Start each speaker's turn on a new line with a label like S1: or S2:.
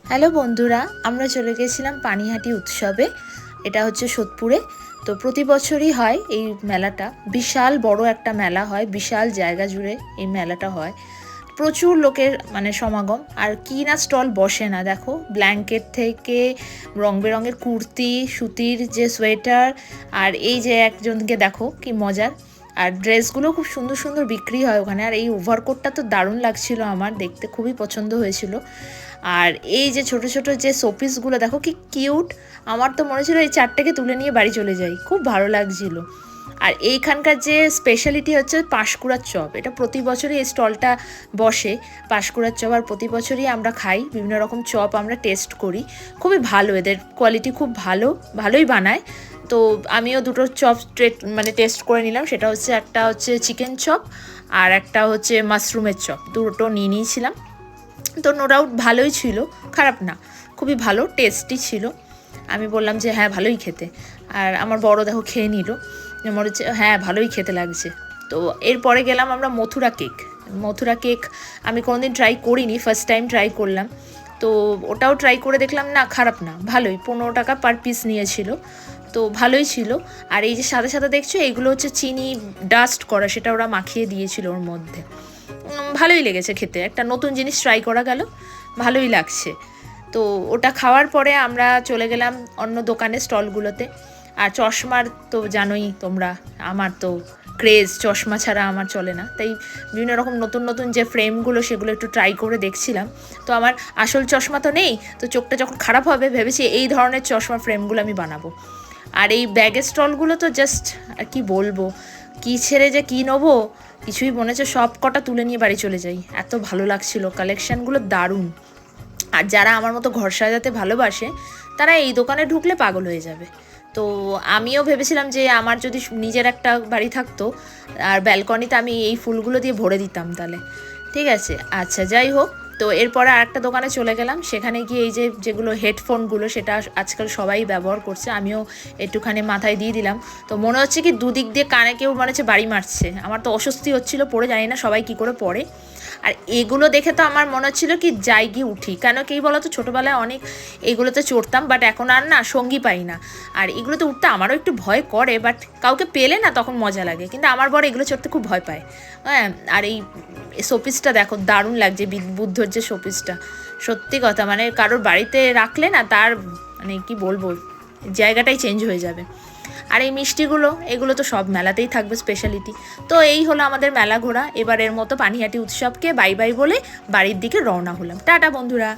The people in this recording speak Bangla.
S1: হ্যালো বন্ধুরা, আমরা চলে গেছিলাম পানিহাটি উৎসবে। এটা হচ্ছে সোদপুরে। তো প্রতি বছরই হয় এই মেলাটা। বিশাল বড় একটা মেলা হয়, বিশাল জায়গা জুড়ে এই মেলাটা হয়। প্রচুর লোকের সমাগম। আর কি না স্টল বসে না, দেখো ব্ল্যাঙ্কেট থেকে রং বেরঙের কুর্তি, সুতির যে সোয়েটার, আর এই যে একজনকে দেখো কি মজার। আর ড্রেসগুলো খুব সুন্দর সুন্দর বিক্রি হয় ওখানে। আর এই ওভারকোটটা তো দারুণ লাগছিল, আমার দেখতে খুবই পছন্দ হয়েছিল। আর এই যে ছোট ছোট যে শোপিসগুলো দেখো কি কিউট। আমার তো মনে ছিল এই চারটাকে তুলে নিয়ে বাড়ি চলে যাই, খুব ভালো লাগছিল। আর এইখানকার যে স্পেশালিটি হচ্ছে পাঁশকুড়ার চপ। এটা প্রতি বছরই এই স্টলটা বসে, পাঁশকুড়ার চপ। আর প্রতি বছরই আমরা খাই, বিভিন্ন রকম চপ আমরা টেস্ট করি। খুবই ভালো, এদের কোয়ালিটি খুব ভালো, ভালোই বানায়। তো আমিও দুটো চপ টেস্ট করে নিলাম। সেটা হচ্ছে একটা হচ্ছে চিকেন চপ, আর একটা হচ্ছে মাশরুমের চপ। দুটো নিয়ে নিয়েছিলাম। তো নো ডাউট ভালোই ছিল, খারাপ না, খুবই ভালো, টেস্টি ছিল। আমি বললাম যে হ্যাঁ ভালোই খেতে। আর আমার বড় দেখো খেয়ে নিল, মনে হচ্ছে হ্যাঁ ভালোই খেতে লাগছে। তো এরপরে গেলাম আমরা মথুরা কেক। মথুরা কেক আমি কোনোদিন ট্রাই করিনি, ফার্স্ট টাইম ট্রাই করলাম। তো ওটাও ট্রাই করে দেখলাম, না খারাপ না, ভালোই। 15 টাকা পার পিস নিয়েছিল, তো ভালোই ছিল। আর এই যে সাদা সাদা দেখছো, এইগুলো হচ্ছে চিনি ডাস্ট করা, সেটা ওরা মাখিয়ে দিয়েছিল ওর মধ্যে। ভালোই লেগেছে খেতে, একটা নতুন জিনিস ট্রাই করা গেল, ভালোই লাগছে। তো ওটা খাওয়ার পরে আমরা চলে গেলাম অন্য দোকানে, স্টলগুলোতে। আর চশমার তো জানোই তোমরা, আমার তো ক্রেজ, চশমা ছাড়া আমার চলে না। তাই বিভিন্ন রকম নতুন নতুন যে ফ্রেমগুলো, সেগুলো একটু ট্রাই করে দেখছিলাম। তো আমার আসল চশমা তো নেই, তো চোখটা যখন খারাপ হবে ভেবেছি এই ধরনের চশমা ফ্রেমগুলো আমি বানাবো। আর এই ব্যাগের স্টলগুলো তো জাস্ট আর কি বলবো, কী ছেড়ে যে কী নেবো কিছুই মনে হচ্ছে সব কটা তুলে নিয়ে বাড়ি চলে যাই, এত ভালো লাগছিল, কালেকশানগুলো দারুণ। আর যারা আমার মতো ঘর সাজাতে ভালোবাসে, তারা এই দোকানে ঢুকলে পাগল হয়ে যাবে। তো আমিও ভেবেছিলাম যে আমার যদি নিজের একটা বাড়ি থাকতো, আর ব্যালকনিতে আমি এই ফুলগুলো দিয়ে ভরে দিতাম তাহলে। ঠিক আছে, আচ্ছা যাই হোক। তো এরপরে আরেকটা দোকানে চলে গেলাম। সেখানে গিয়ে এই যেগুলো হেডফোনগুলো, সেটা আজকাল সবাই ব্যবহার করছে, আমিও একটুখানি মাথায় দিয়ে দিলাম। তো মনে হচ্ছে কি দুদিক দিয়ে কানে কেউ মনে হচ্ছে বাড়ি মারছে। আমার তো অস্বস্তি হচ্ছিল পরে, জানি না সবাই কী করে পড়ে। আর এগুলো দেখে তো আমার মনে হচ্ছিল কি যাই গিয়ে উঠি, কেন কি বলো তো, ছোটোবেলায় অনেক এইগুলোতে চড়তাম, বাট এখন আর না সঙ্গী পাই না। আর এগুলোতে উঠতে আমারও একটু ভয় করে, বাট কাউকে পেলে না তখন মজা লাগে। কিন্তু আমার বর এগুলো চড়তে খুব ভয় পায়। হ্যাঁ, আর এই শোপিসটা দেখো দারুণ লাগছে, বুদ্ধর যে শোপিসটা, সত্যি কথা, কারোর বাড়িতে রাখলে না তার কি বলবো, জায়গাটাই চেঞ্জ হয়ে যাবে। আর এই মিষ্টিগুলো, এগুলো তো সব মেলাতেই থাকবে স্পেশালিটি। তো এই হলো আমাদের মেলা ঘোরা। এবারের মতো পানিহাটি উৎসবকে বাই বাই বলে বাড়ির দিকে রওনা হলাম। টাটা বন্ধুরা।